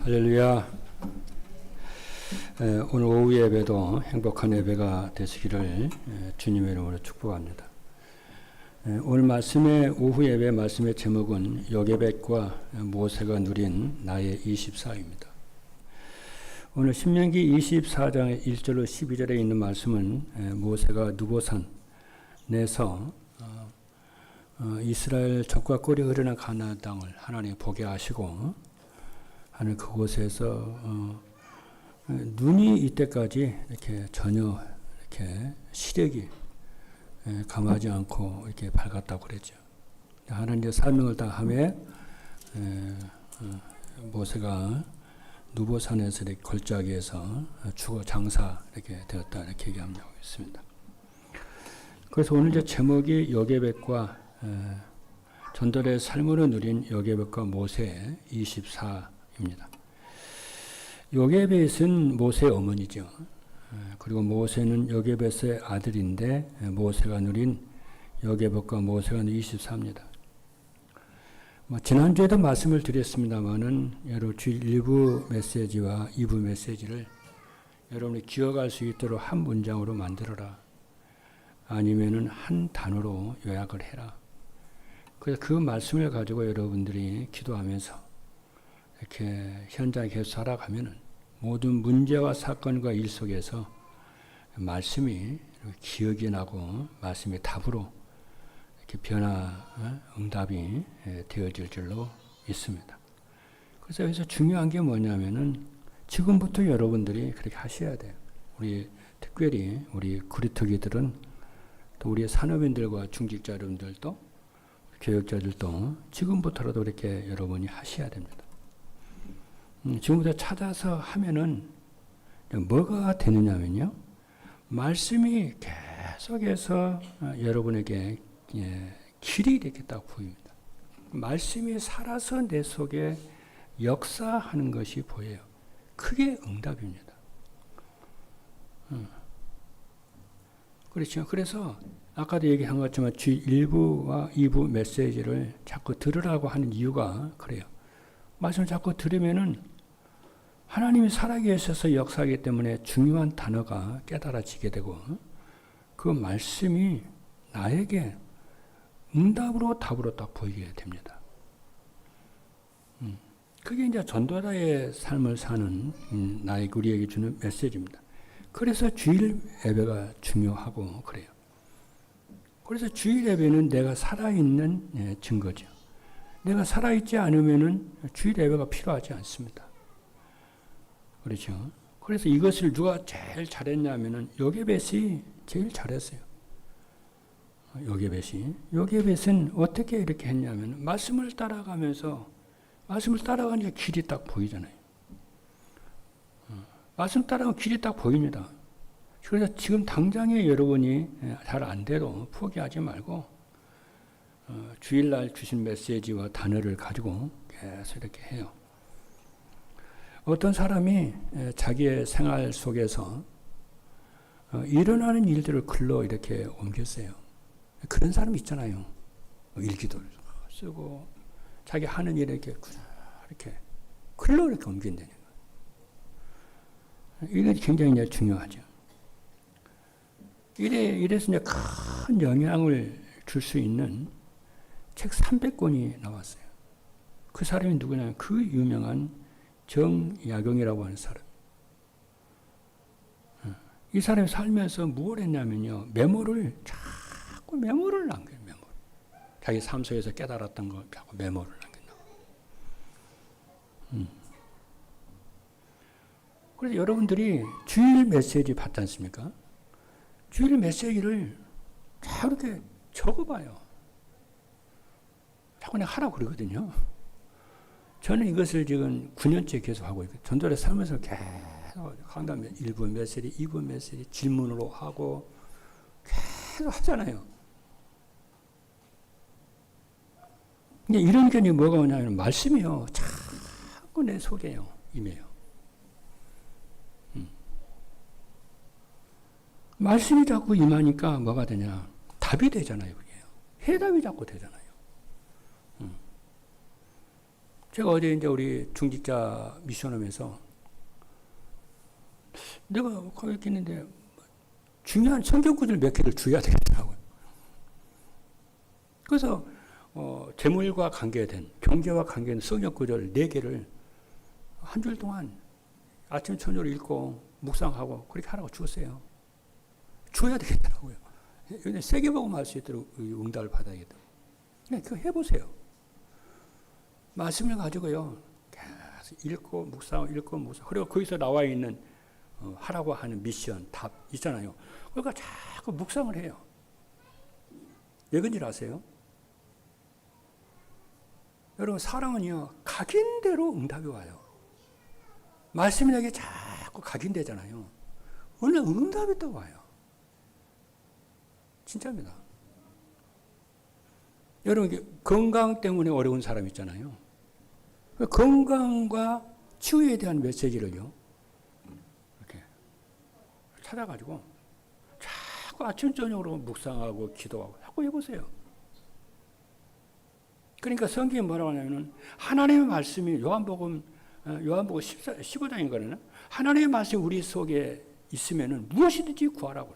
할렐루야. 오늘 오후 예배도 행복한 예배가 되시기를 주님의 이름으로 축복합니다. 오늘 말씀의 오후 예배 말씀의 제목은 여개벳과 모세가 누린 나의 24입니다. 오늘 신명기 24장 1절로 12절에 있는 말씀은 모세가 누보산에서 이스라엘 적과 꼴이 흐르는 가나안 땅을 하나님 보게 하시고 하는 그곳에서 눈이 이때까지 이렇게 전혀 이렇게 시력이 감하지 않고 이렇게 밝았다고 그랬죠. 하나님 이제 설명을 다 하며 모세가 누보산에서 이렇게 골짜기에서 죽어 장사 이렇게 되었다 이렇게 얘기하고 있습니다. 그래서 오늘 이제 제목이 여개벳과 전도의 삶으로 누린 여개벳과 모세 24입니다. 여개벳은 모세의 어머니죠. 그리고 모세는 여개벳의 아들인데 모세가 누린 여개벳과 모세가 누린 24입니다. 지난주에도 말씀을 드렸습니다만은 여러분 주일 1부 메시지와 2부 메시지를 여러분이 기억할 수 있도록 한 문장으로 만들어라. 아니면은 한 단어로 요약을 해라. 그래서 그 말씀을 가지고 여러분들이 기도하면서 이렇게 현장에 계속 살아가면은 모든 문제와 사건과 일 속에서 말씀이 기억이 나고 말씀이 답으로 이렇게 응답이 되어질 줄로 있습니다. 그래서 여기서 중요한 게 뭐냐면은 지금부터 여러분들이 그렇게 하셔야 돼요. 우리 특별히 우리 그리스도인들은 또 우리 산업인들과 중직자 여러분들도 교역자들도 지금부터라도 이렇게 여러분이 하셔야 됩니다. 지금부터 찾아서 하면은 뭐가 되느냐면요. 말씀이 계속해서 여러분에게 길이 되겠다고 보입니다. 말씀이 살아서 내 속에 역사하는 것이 보여요. 그게 응답입니다. 그렇죠. 그래서 아까도 얘기한 것처럼 주일 1부와 2부 메시지를 자꾸 들으라고 하는 이유가 그래요. 말씀을 자꾸 들으면은 하나님이 살아계셔서 역사하기 때문에 중요한 단어가 깨달아지게 되고 그 말씀이 나에게 응답으로 답으로 딱 보이게 됩니다. 그게 이제 전도자의 삶을 사는 나의 우리에게 주는 메시지입니다. 그래서 주일 예배가 중요하고 그래요. 그래서 주일 예배는 내가 살아있는 증거죠. 내가 살아있지 않으면은 주일 예배가 필요하지 않습니다. 그렇죠. 그래서 이것을 누가 제일 잘했냐면은 여개벳이 제일 잘했어요. 여개벳은 어떻게 이렇게 했냐면 말씀을 따라가면서 말씀을 따라가니까 길이 딱 보이잖아요. 말씀 따라가면 길이 딱 보입니다. 그래서 지금 당장에 여러분이 잘 안 돼도 포기하지 말고 주일날 주신 메시지와 단어를 가지고 계속 이렇게 해요. 어떤 사람이 자기의 생활 속에서 일어나는 일들을 글로 이렇게 옮겼어요. 그런 사람 있잖아요. 일기도를 쓰고 자기 하는 일을 이렇게 글로 이렇게 옮긴다는 거예요. 이게 굉장히 중요하죠. 이래서 이제 큰 영향을 줄 수 있는 책 300권이 나왔어요. 그 사람이 누구냐면 그 유명한 정약용이라고 하는 사람. 이 사람이 살면서 무엇을 했냐면요. 자꾸 메모를 남겨요. 자기 삶 속에서 깨달았던 걸 자꾸 메모를 남긴다고. 그래서 여러분들이 주일 메시지 받지 않습니까? 주일 메시지를 자꾸 이렇게 적어봐요. 자꾸 내가 하라고 그러거든요. 저는 이것을 지금 9년째 계속 하고 있거든요. 전도를 살면서 계속 강단 1부 메시지, 2부 메시지 질문으로 하고 계속 하잖아요. 근데 이런 견이 뭐가 오냐면 말씀이요. 자꾸 내 속에요. 임해요. 말씀이 자꾸 임하니까 뭐가 되냐. 답이 되잖아요. 그게. 해답이 자꾸 되잖아요. 제가 어제 이제 우리 중직자 미션홈에서 내가 거기 있는데 중요한 성경 구절 몇 개를 줘야 되겠더라고요. 그래서 재물과 관계된, 경제와 관계된 성경 구절 4개를 한 줄 동안 아침 저녁으로 읽고 묵상하고 그렇게 하라고 주었어요. 줘야 되겠더라고요. 세게 보고 할 수 있도록 응답을 받아야겠다. 그냥 그거 해보세요. 말씀을 가지고요. 계속 읽고 묵상, 읽고 묵상. 그리고 거기서 나와 있는 하라고 하는 미션, 답 있잖아요. 그러니까 자꾸 묵상을 해요. 왜 그런지 아세요? 여러분, 사랑은요, 각인대로 응답이 와요. 말씀이 내게 자꾸 각인되잖아요. 어느 날 응답이 또 와요. 진짜입니다. 여러분, 건강 때문에 어려운 사람 있잖아요. 건강과 치유에 대한 메시지를요, 이렇게 찾아가지고 자꾸 아침, 저녁으로 묵상하고 기도하고 자꾸 해보세요. 그러니까 성경이 뭐라고 하냐면은 하나님의 말씀이 요한복음 15장인 거는 하나님의 말씀이 우리 속에 있으면은 무엇이든지 구하라고.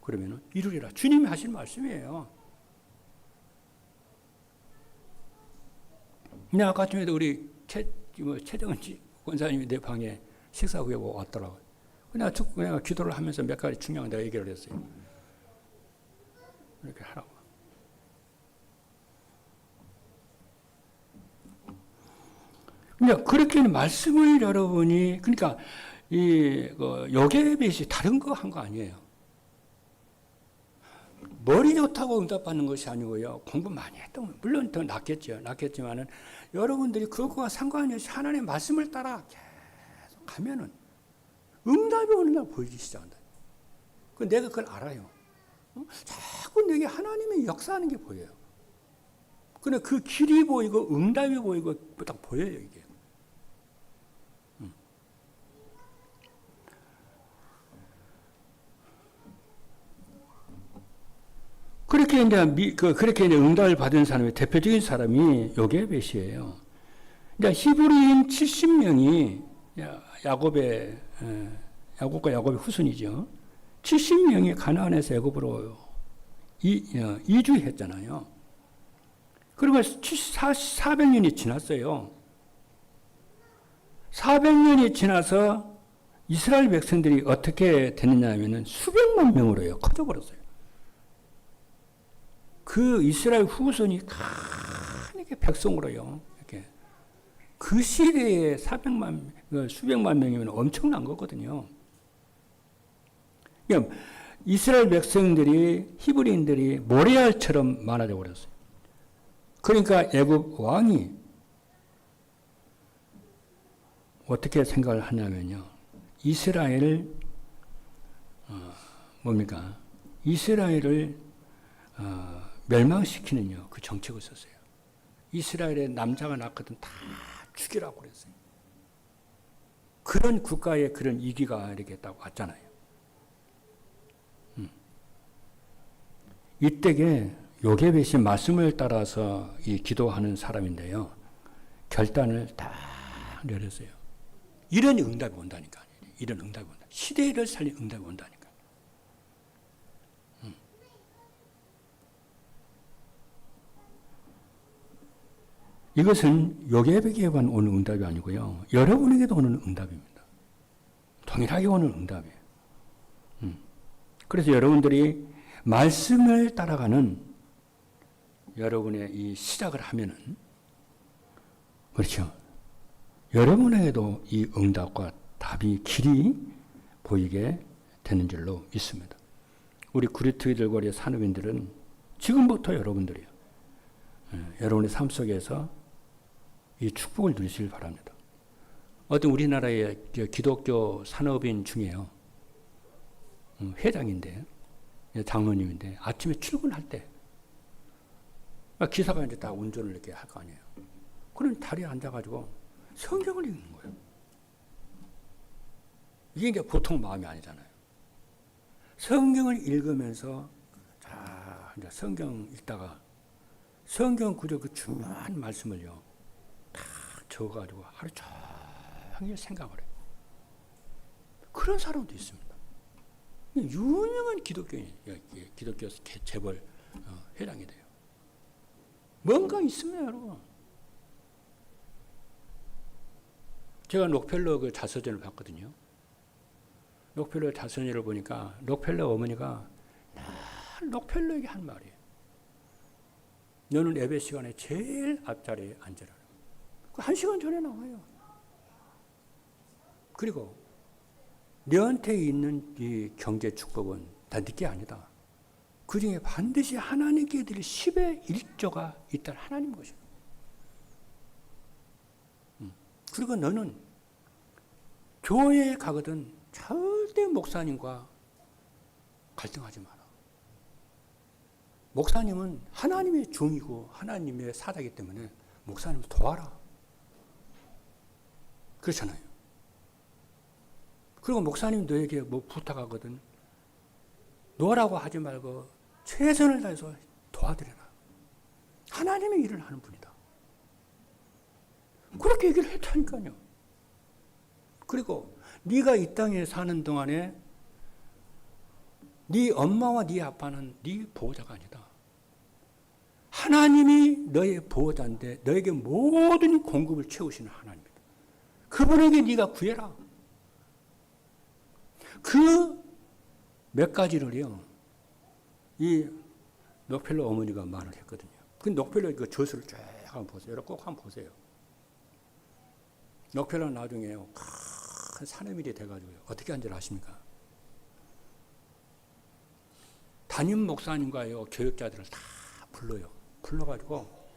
그러면은 이루리라. 주님이 하신 말씀이에요. 근데 아까 아침에도 우리 최정은 권사님이 내 방에 식사 후에 왔더라고요. 내가 기도를 하면서 몇 가지 중요한 내가 얘기를 했어요. 이렇게 하라고. 그러니까 그렇게 말씀을 여러분이, 그러니까 요괴벳이 다른 거 한 거 아니에요. 머리 좋다고 응답받는 것이 아니고요. 공부 많이 했던, 물론 더 낫겠지만은 여러분들이 그것과 상관이 없이 하나님의 말씀을 따라 계속 가면은 응답이 오는 날 보이기 시작한다. 내가 그걸 알아요. 자꾸 내게 하나님의 역사하는 게 보여요. 근데 그 길이 보이고 응답이 보이고 딱 보여요, 이게. 그렇게 이제 응답을 받은 사람의 대표적인 사람이 요게벳이에요. 그러니까 히브리인 70명이 야곱과 야곱의 후손이죠. 70명이 가나안에서 애굽으로 이주했잖아요. 그리고 400년이 지났어요. 400년이 지나서 이스라엘 백성들이 어떻게 됐느냐 하면은 수백만 명으로요. 커져버렸어요. 그 이스라엘 후손이 이렇게 백성으로요. 이렇게 그 시대에 수백만 명이면 엄청난 거거든요. 그러니까 이스라엘 백성들이 히브리인들이 모래알처럼 많아져 버렸어요. 그러니까 애굽 왕이 어떻게 생각을 하냐면요. 이스라엘을 멸망시키는요, 그 정책을 썼어요. 이스라엘에 남자가 낳거든 다 죽이라고 그랬어요. 그런 국가에 그런 위기가 이렇게 딱 왔잖아요. 이때에 요게벳이 말씀을 따라서 이 기도하는 사람인데요. 결단을 딱 내렸어요. 이런 응답이 온다니까. 이런 응답이 온다. 시대를 살린 응답이 온다니까. 이것은 요게벳에게만 오는 응답이 아니고요. 여러분에게도 오는 응답입니다. 동일하게 오는 응답이에요. 그래서 여러분들이 말씀을 따라가는 여러분의 이 시작을 하면은, 그렇죠. 여러분에게도 이 응답과 답이 길이 보이게 되는 줄로 믿습니다. 우리 구리트이들과 산업인들은 지금부터 여러분들이요. 여러분의 삶 속에서 이 축복을 누리시길 바랍니다. 어떤 우리나라의 기독교 산업인 중에요. 회장인데, 장로님인데, 아침에 출근할 때, 기사가 이제 다 운전을 이렇게 할 거 아니에요. 그럼 다리에 앉아가지고 성경을 읽는 거예요. 이게 이제 보통 마음이 아니잖아요. 성경을 읽으면서, 자, 이제 성경 읽다가 성경 구절 그 중요한 말씀을요, 다 적어가지고 하루 종일 생각을 해요. 그런 사람도 있습니다. 유명한 기독교인, 기독교 재벌 회장이 돼요. 뭔가 있습니다, 여러분. 제가 록펠러 그 자서전을 봤거든요. 록펠러 자서전을 보니까 록펠러 어머니가 늘 록펠러에게 한 말이에요. 너는 예배 시간에 제일 앞자리에 앉으라. 1시간 전에 나와요. 그리고 너한테 있는 이 경제 축복은 다 네게 아니다. 그 중에 반드시 하나님께 드릴 10의 1조가 있다는 하나님 것이다. 그리고 너는 교회에 가거든 절대 목사님과 갈등하지 마라. 목사님은 하나님의 종이고 하나님의 사자이기 때문에 목사님을 도와라. 그렇잖아요. 그리고 목사님 너에게 뭐 부탁하거든 노라고 하지 말고 최선을 다해서 도와드려라. 하나님의 일을 하는 분이다. 그렇게 얘기를 했다니까요. 그리고 네가 이 땅에 사는 동안에 네 엄마와 네 아빠는 네 보호자가 아니다. 하나님이 너의 보호자인데 너에게 모든 공급을 채우시는 하나님이다. 그분에게 네가 구해라. 그 몇 가지를요, 이 록펠러 어머니가 말을 했거든요. 그 록펠러 그 저술을 쫙 한번 보세요. 여러분 꼭 한번 보세요. 록펠러는 나중에 큰 사내밀이 돼가지고 어떻게 한 줄 아십니까? 담임 목사님과요 교육자들을 다 불러요. 불러가지고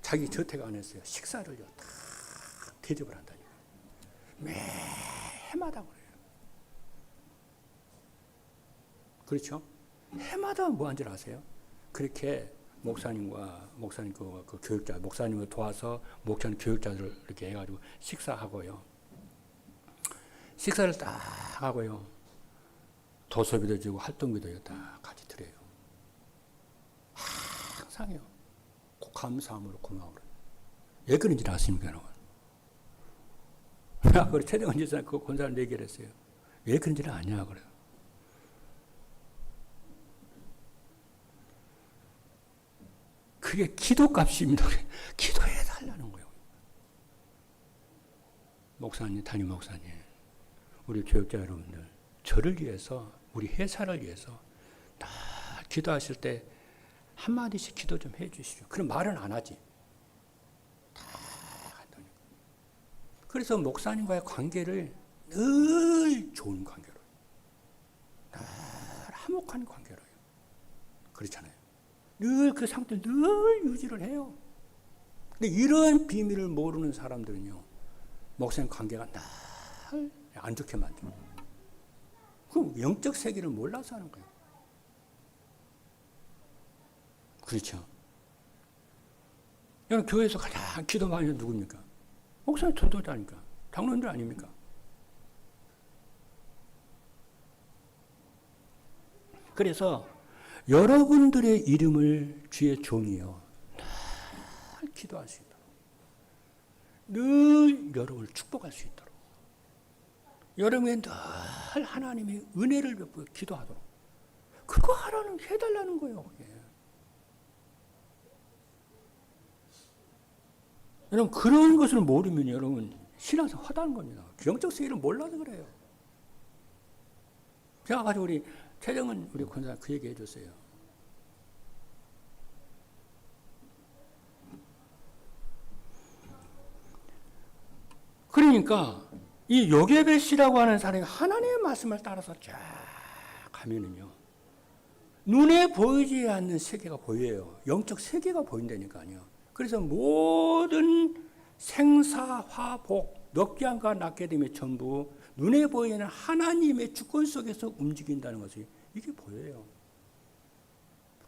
자기 저택 안에서요 식사를요 다 대접을 한다니까. 매해마다 그래요. 그렇죠? 해마다 뭐 한 줄 아세요? 그렇게 목사님 그 교육자, 목사님을 도와서 목사님 교육자들 이렇게 해가지고 식사하고요. 식사를 딱 하고요. 도서비도 주고 활동비도 다 같이 드려요. 항상요. 감사함으로 고마워요. 왜 그런지 아십니까, 여러분? 그래 최대원 지사 그 권사를 얘기를 했어요. 왜 그런지는 아냐 그래요. 그게 기도값입니다. 기도해 달라는 거예요. 목사님, 담임 목사님, 우리 교육자 여러분들, 저를 위해서, 우리 회사를 위해서 다 기도하실 때 한마디씩 기도 좀 해 주시죠. 그럼 말은 안 하지. 다 한다니까. 그래서 목사님과의 관계를 늘 좋은 관계로, 늘 화목한 관계로 해요. 그렇잖아요. 늘 그 상태를 늘 유지를 해요. 근데 이런 비밀을 모르는 사람들은요, 목사님 관계가 늘 안 좋게 만들어요. 그럼 영적 세계를 몰라서 하는 거예요. 그렇죠. 여러분, 교회에서 가장 기도 많이 하는 누굽니까? 목사님 전도자니까. 장로님들 아닙니까? 그래서 여러분들의 이름을 주의 종이요 늘 기도할 수 있도록, 늘 여러분을 축복할 수 있도록, 여러분이 늘 하나님의 은혜를 베풀어 기도하도록, 그거 하라는 해달라는 거예요. 그게. 여러분 그런 것을 모르면 여러분 신앙생활 허다한 겁니다. 영적 세계를 몰라서 그래요. 제가 가지고 우리 최정은 우리 권사 그 얘기 해줬어요. 그러니까 이 요게벳이라고 하는 사람이 하나님의 말씀을 따라서 쫙 가면은요, 눈에 보이지 않는 세계가 보여요. 영적 세계가 보인다니까요. 그래서 모든 생사화복, 넉기함과 낙게됨이 전부 눈에 보이는 하나님의 주권 속에서 움직인다는 것이 이게 보여요.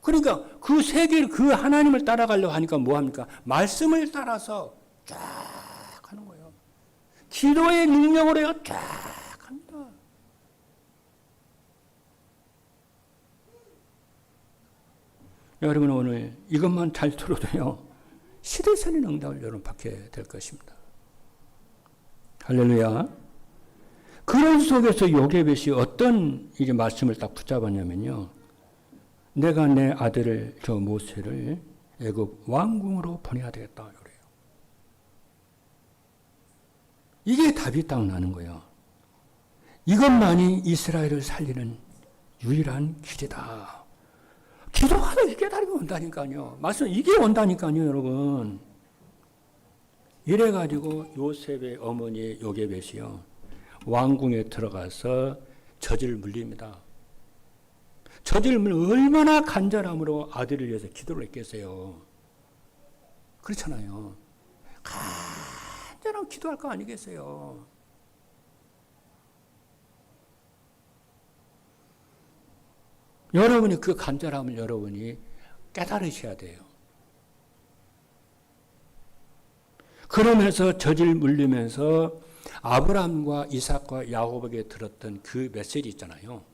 그러니까 그 세계를, 그 하나님을 따라가려고 하니까 뭐합니까? 말씀을 따라서 쫙 하는 거예요. 기도의 능력으로요 쫙 합니다. 여러분 오늘 이것만 잘 들어도요, 시대선의 응답을 여러분 받게 될 것입니다. 할렐루야. 그런 속에서 요게벳이 어떤 이제 말씀을 딱 붙잡았냐면요. 내가 내 아들을 저 모세를 애굽 왕궁으로 보내야 되겠다 그래요. 이게 답이 딱 나는 거예요. 이것만이 이스라엘을 살리는 유일한 길이다. 기도하다 이 깨달음이 온다니까요. 말씀 이게 온다니까요, 여러분. 이래가지고 요셉의 어머니 요게벳이요. 왕궁에 들어가서 젖을 물립니다. 젖을 물면 얼마나 간절함으로 아들을 위해서 기도를 했겠어요. 그렇잖아요. 간절하면 기도할 거 아니겠어요. 여러분이 그 간절함을 여러분이 깨달으셔야 돼요. 그러면서 젖을 물리면서 아브라함과 이삭과 야곱에게 들었던 그 메시지 있잖아요.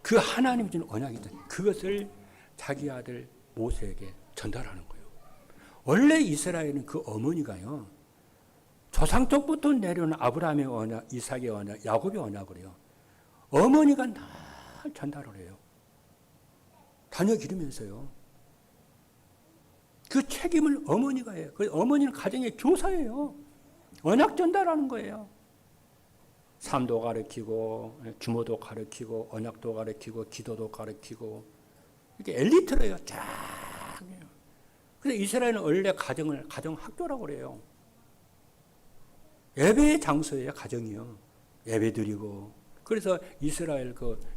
그 하나님 준 언약이 있잖아요. 그것을 자기 아들 모세에게 전달하는 거예요. 원래 이스라엘은 그 어머니가요. 조상 쪽부터 내려오는 아브라함의 언약, 이삭의 언약, 야곱의 언약을요. 어머니가 늘 전달을 해요. 자녀 기르면서요. 그 책임을 어머니가 해요. 그 어머니는 가정의 교사예요. 언약 전달하는 거예요. 삶도 가르치고 주모도 가르치고 언약도 가르치고 기도도 가르치고 이렇게 엘리트래요. 쫙. 근데 이스라엘은 원래 가정을 가정학교라고 그래요. 예배의 장소예요. 가정이요. 예배 드리고. 그래서 이스라엘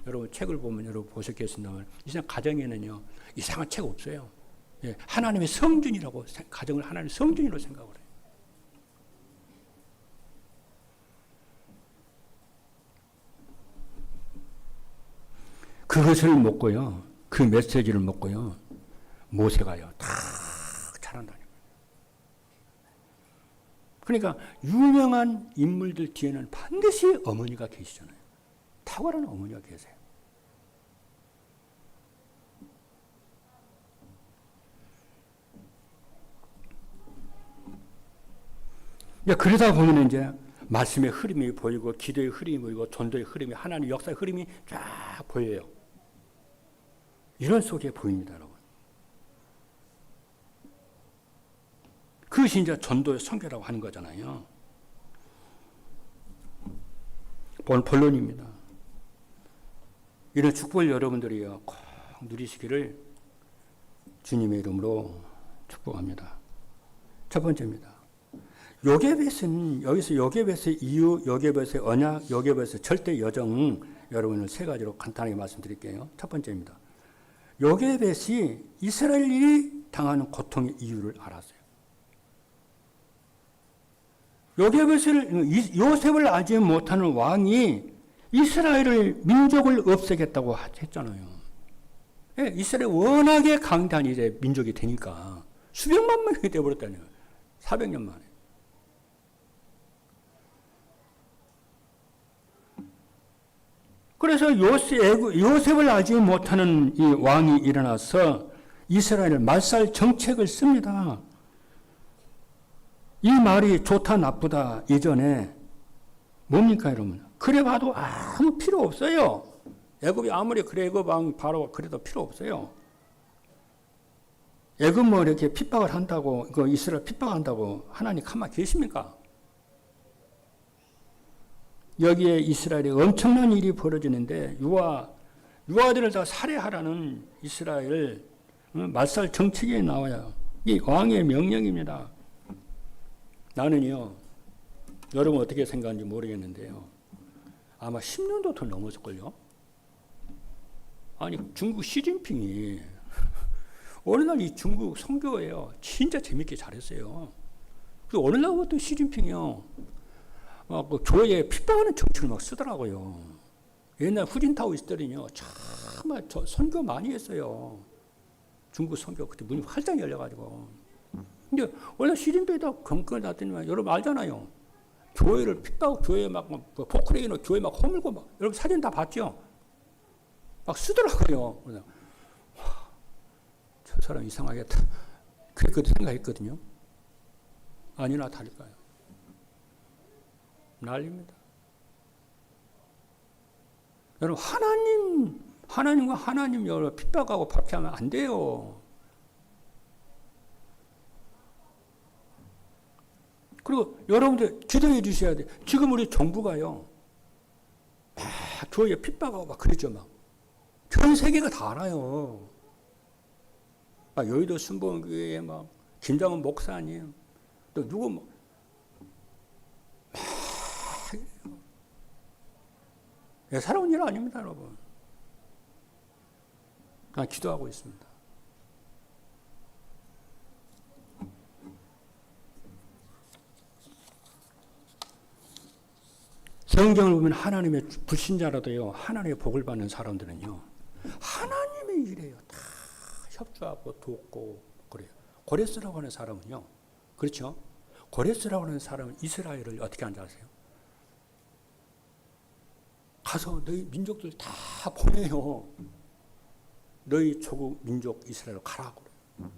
여러분 책을 보면 여러분 보셨겠습니다만 이스라엘 가정에는요. 이상한 책 없어요. 예, 하나님의 성준이라고 가정을 하나님의 성준이라고 생각을 해요. 그것을 먹고요. 그 메시지를 먹고요. 모세가요. 다 잘한다는 거예요. 그러니까 유명한 인물들 뒤에는 반드시 어머니가 계시잖아요. 탁월한 어머니가 계세요. 그러다 보면 이제 말씀의 흐름이 보이고 기도의 흐름이 보이고 전도의 흐름이 하나님의 역사의 흐름이 쫙 보여요. 이런 속에 보입니다, 여러분. 그것이 이제 전도의 선교라고 하는 거잖아요. 본론입니다. 이런 축복을 여러분들이요 꼭 누리시기를 주님의 이름으로 축복합니다. 첫 번째입니다. 요게벳은 여기서 요게벳의 이유, 요게벳의 언약, 요게벳의 절대 여정 여러분을 세 가지로 간단하게 말씀드릴게요. 첫 번째입니다. 요게벳이 이스라엘이 당하는 고통의 이유를 알았어요. 요셉을 알지 못하는 왕이 이스라엘을 민족을 없애겠다고 했잖아요. 예, 이스라엘 워낙에 강대한 이제 민족이 되니까 수백만 명이 되어버렸다네요. 400년 만에. 그래서 요셉을 알지 못하는 이 왕이 일어나서 이스라엘을 말살 정책을 씁니다. 이 말이 좋다 나쁘다 이전에 뭡니까 여러분? 그래 봐도 아무 필요 없어요. 애굽이 아무리 그래 애굽 왕 바로 그래도 필요 없어요. 애굽 뭐 이렇게 핍박을 한다고 이스라엘 핍박한다고 하나님 가만히 계십니까? 여기에 이스라엘에 엄청난 일이 벌어지는데 유아들을 다 살해하라는 이스라엘 말살 정책이 나와요. 이 왕의 명령입니다. 나는요, 여러분 어떻게 생각하는지 모르겠는데요. 아마 10년도 더 넘었을걸요? 아니, 중국 시진핑이 어느 날 이 중국 선교예요. 진짜 재밌게 잘했어요. 그 어느 날부터 시진핑이요. 그 교회에 핍박하는 정책을 막 쓰더라고요. 옛날 후진타오 있을 때는요, 정말 선교 많이 했어요. 중국 선교 그때 문이 활짝 열려가지고. 근데 원래 시진핑이 다 건건을 놨더니만 여러분 알잖아요. 교회를 핍박, 교회 막 포크레인으로 교회 막 허물고 막 여러분 사진 다 봤죠? 막 쓰더라고요. 와, 저 사람 이상하겠다. 그렇게 생각했거든요. 아니나 다를까요? 난리입니다. 여러분, 하나님과 하나님 여러 핍박하고 박해하면 안 돼요. 그리고 여러분들 기도해 주셔야 돼요. 지금 우리 정부가요, 막 교회 핍박하고 막 그러죠, 막. 전 세계가 다 알아요. 여의도 순복음교회에 막 김장훈 목사님, 또 누구 뭐, 예사로운 일 아닙니다, 여러분. 그냥 기도하고 있습니다. 성경을 보면 하나님의 불신자라도요, 하나님의 복을 받는 사람들은요, 하나님의 일이에요. 다 협조하고 돕고 그래요. 고레스라고 하는 사람은요, 그렇죠? 고레스라고 하는 사람은 이스라엘을 어떻게 한지 아세요? 가서 너희 민족들 다 보내요. 너희 조국 민족 이스라엘로 가라고 그래요.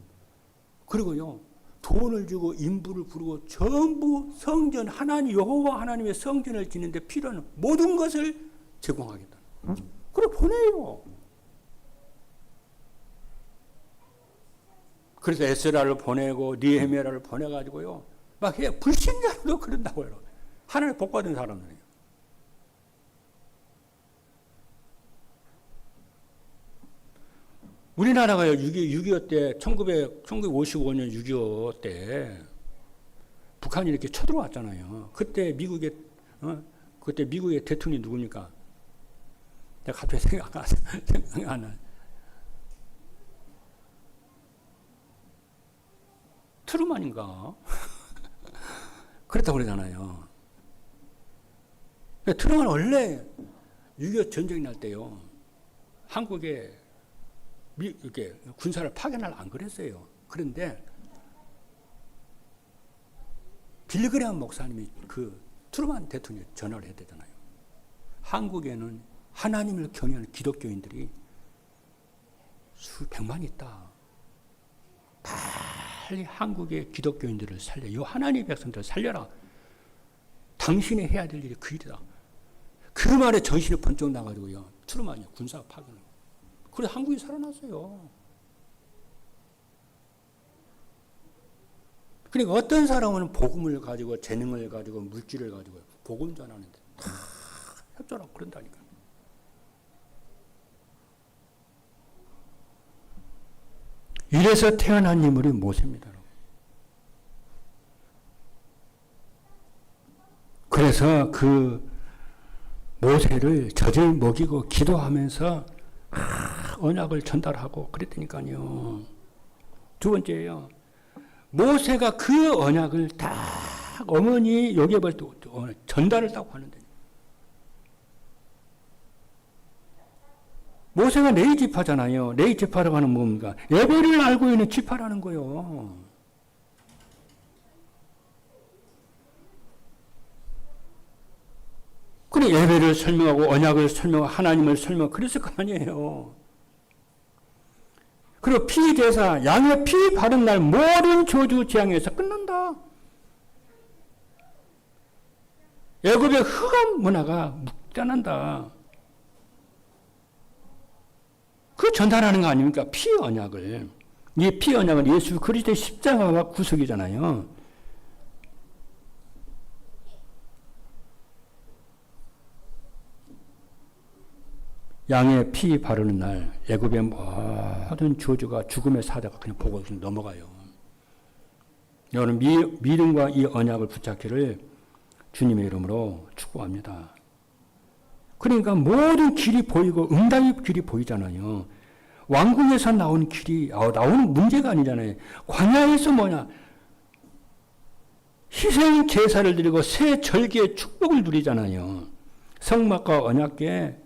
그리고요, 돈을 주고 인부를 부르고 전부 성전, 하나님 여호와 하나님의 성전을 짓는데 필요한 모든 것을 제공하겠다. 그래 보내요. 그래서 에스라를 보내고 니헤미야를 보내가지고요, 막 해. 불신자도 그런다고요. 하나님 복 받은 사람들이에요. 우리나라가요, 6.25 때, 1955년 6.25 때, 북한이 이렇게 쳐들어왔잖아요. 그때 미국의 대통령이 누굽니까? 내가 갑자기 생각 안 나. 트루만인가? 그랬다고 그러잖아요. 트루만은 원래 6.25 전쟁이 날 때요, 한국에 이렇게 군사를 파견하려 안 그랬어요. 그런데 빌그레함 목사님이 그 트루만 대통령에 전화를 했대잖아요. 한국에는 하나님을 경외하는 기독교인들이 수백만 있다. 빨리 한국의 기독교인들을 살려. 이 하나님의 백성들을 살려라. 당신이 해야 될 일이 그 일이다. 그 말에 정신이 번쩍 나가지고요, 트루만이 군사 파견을. 그래 한국이 살아났어요. 그러니까 어떤 사람은 복음을 가지고, 재능을 가지고, 물질을 가지고 복음 전하는데 다 협조하고 그런다니까. 이래서 태어난 인물이 모세입니다. 그래서 그 모세를 젖을 먹이고 기도하면서 언약을 전달하고 그랬다니까요. 두 번째예요. 모세가 그 언약을 딱 어머니 요셉을 전달을 딱 하는데, 모세가 레위 지파잖아요. 레위 지파라고 하는 뭡니까? 예배를 알고 있는 지파라는 거예요. 그래 예배를 설명하고 언약을 설명하고 하나님을 설명하고 그랬을 거 아니에요. 그리고 피제사, 양의 피 바른 날 모든 저주 재앙에서 끝난다. 애굽의 흑암 문화가 묵단한다. 그 전달하는 거 아닙니까? 피 언약을. 이 피 언약은 예수 그리스도의 십자가가 구속이잖아요. 양의 피 바르는 날 애굽의 모든 저주가, 죽음의 사자가 그냥 보고 넘어가요. 여러분 믿음과 이 언약을 붙잡기를 주님의 이름으로 축복합니다. 그러니까 모든 길이 보이고 응답의 길이 보이잖아요. 왕궁에서 나온 길이 나오는 문제가 아니잖아요. 광야에서 뭐냐? 희생 제사를 드리고 새 절기의 축복을 누리잖아요. 성막과 언약궤,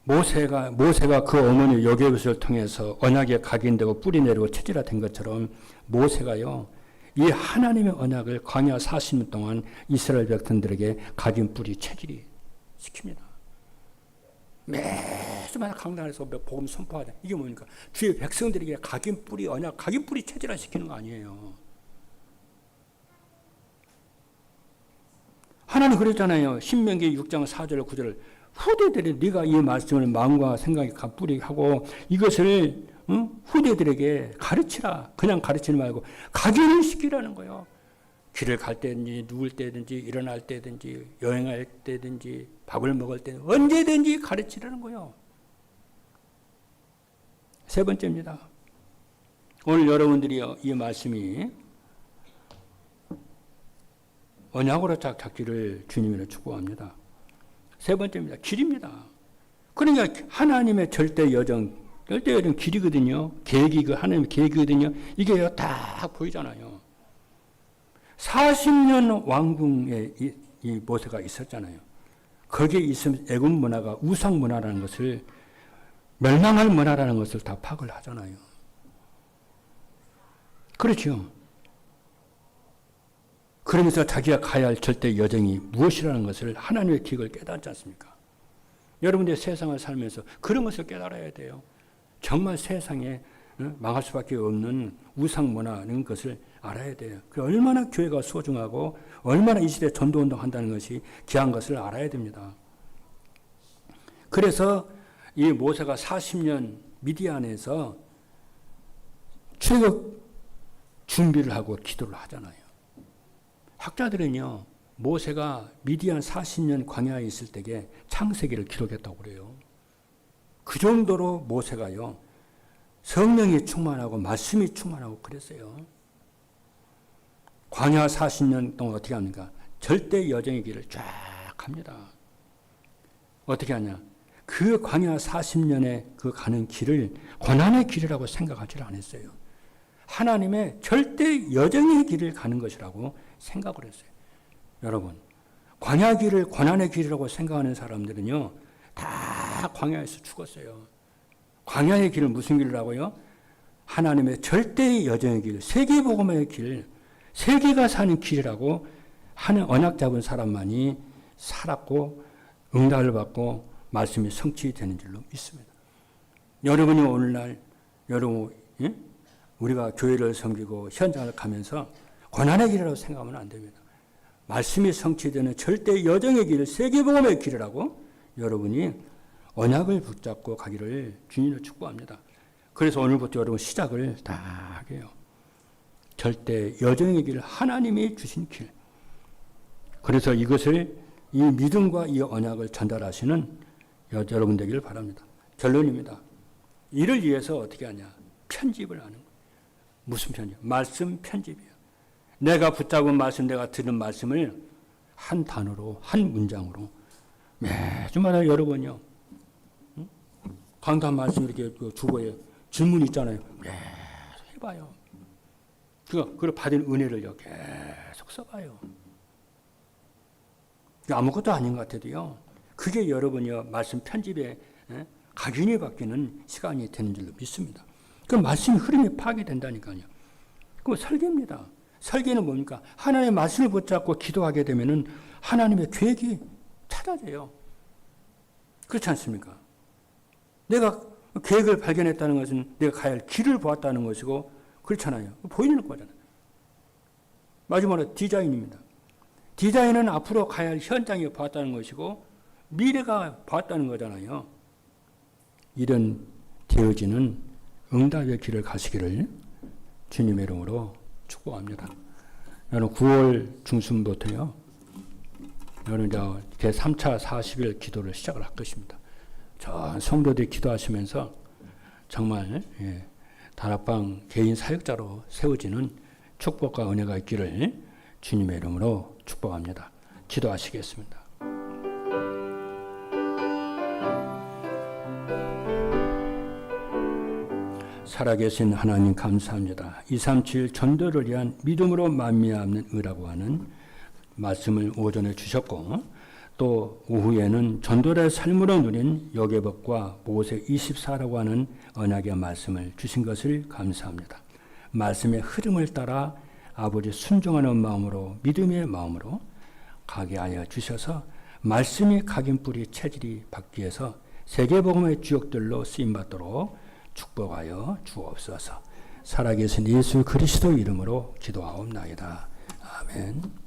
모세가 그 어머니 요셉을 통해서 언약에 각인되고 뿌리 내리고 체질화된 것처럼 모세가요, 이 하나님의 언약을 광야 40년 동안 이스라엘 백성들에게 각인 뿌리 체질이 시킵니다. 매주마다 강단에서 복음 선포하자. 이게 뭡니까? 주의 백성들에게 각인 뿌리 언약, 각인 뿌리 체질화 시키는 거 아니에요. 하나님 그랬잖아요. 신명기 6장 4절 9절 후대들이 네가 이 말씀을 마음과 생각에 가뿌리 하고 이것을 후대들에게 가르치라. 그냥 가르치지 말고 각인을 시키라는 거예요. 길을 갈 때든지 누울 때든지 일어날 때든지 여행할 때든지 밥을 먹을 때든지 언제든지 가르치라는 거예요. 세 번째입니다. 오늘 여러분들이 이 말씀이 언약으로 잡기를 주님으로 축복합니다. 세 번째입니다. 길입니다. 그러니까 하나님의 절대 여정 길이거든요. 계획이 하나님의 계획이거든요. 이게 딱 보이잖아요. 40년 왕궁에 이 모세가 있었잖아요. 거기에 있으면 애굽 문화가 우상 문화라는 것을 멸망할 문화라는 것을 다 파악을 하잖아요. 그렇죠. 그러면서 자기가 가야 할 절대 여정이 무엇이라는 것을 하나님의 기획을 깨닫지 않습니까? 여러분들 세상을 살면서 그런 것을 깨달아야 돼요. 정말 세상에 망할 수밖에 없는 우상 문화라는 것을 알아야 돼요. 얼마나 교회가 소중하고 얼마나 이 시대에 전도운동 한다는 것이 귀한 것을 알아야 됩니다. 그래서 이 모세가 40년 미디안에서 출애굽 준비를 하고 기도를 하잖아요. 학자들은요, 모세가 미디안 40년 광야에 있을 때에 창세기를 기록했다고 그래요. 그 정도로 모세가요, 성령이 충만하고 말씀이 충만하고 그랬어요. 광야 40년 동안 어떻게 합니까? 절대 여정의 길을 쫙 합니다. 어떻게 하냐? 그 광야 40년의 그 가는 길을 고난의 길이라고 생각하지 않았어요. 하나님의 절대 여정의 길을 가는 것이라고 생각을 했어요. 여러분, 광야 길을 고난의 길이라고 생각하는 사람들은요, 다 광야에서 죽었어요. 광야의 길을 무슨 길이라고요? 하나님의 절대 여정의 길, 세계복음의 길, 세계가 사는 길이라고 하는 언약 잡은 사람만이 살았고 응답을 받고 말씀이 성취되는 줄로 믿습니다. 여러분이 오늘날 여러분 우리가 교회를 섬기고 현장을 가면서 고난의 길이라고 생각하면 안 됩니다. 말씀이 성취되는 절대 여정의 길, 세계복음의 길이라고 여러분이 언약을 붙잡고 가기를 주님으로 축복합니다. 그래서 오늘부터 여러분 시작을 다 하게 해요. 절대 여정의 길, 하나님이 주신 길. 그래서 이것을 이 믿음과 이 언약을 전달하시는 여러분 되기를 바랍니다. 결론입니다. 이를 위해서 어떻게 하냐? 편집을 하는 거예요. 무슨 편집? 말씀 편집이에요. 내가 붙잡은 말씀, 내가 들은 말씀을 한 단어로, 한 문장으로 매주마다 여러 번요. 강단 말씀 이렇게 주보에 질문 있잖아요. 계속 해봐요. 그걸 받은 은혜를요, 계속 써봐요. 아무것도 아닌 것 같아도요. 그게 여러분이요, 말씀 편집에 각인이 바뀌는 시간이 되는 줄로 믿습니다. 그 말씀 흐름이 파괴된다니까요. 그 설계입니다. 설계는 뭡니까? 하나님의 말씀을 붙잡고 기도하게 되면은 하나님의 계획이 찾아져요. 그렇지 않습니까? 내가 계획을 발견했다는 것은 내가 가야 할 길을 보았다는 것이고, 그렇잖아요. 보이는 거잖아요. 마지막으로 디자인입니다. 디자인은 앞으로 가야 할 현장에 보았다는 것이고, 미래가 보았다는 거잖아요. 이런 되어지는 응답의 길을 가시기를 주님의 이름으로 축복합니다. 여러분 9월 중순부터요. 여러분 제 3차 40일 기도를 시작을 할 것입니다. 저 성도들이 기도하시면서 정말 다락방 개인 사역자로 세워지는 축복과 은혜가 있기를 주님의 이름으로 축복합니다. 기도하시겠습니다. 살아계신 하나님 감사합니다. 237 전도를 위한 믿음으로 만미암는 의라고 하는 말씀을 오전에 주셨고, 또 오후에는 전도의 삶으로 누린 여개법과 모세 24라고 하는 언약의 말씀을 주신 것을 감사합니다. 말씀의 흐름을 따라 아버지 순종하는 마음으로, 믿음의 마음으로 가게 하여 주셔서 말씀이 각인 뿌리 체질이 받기 위해서 세계복음의 주역들로 쓰임받도록 축복하여 주옵소서. 살아계신 예수 그리스도 이름으로 기도하옵나이다. 아멘.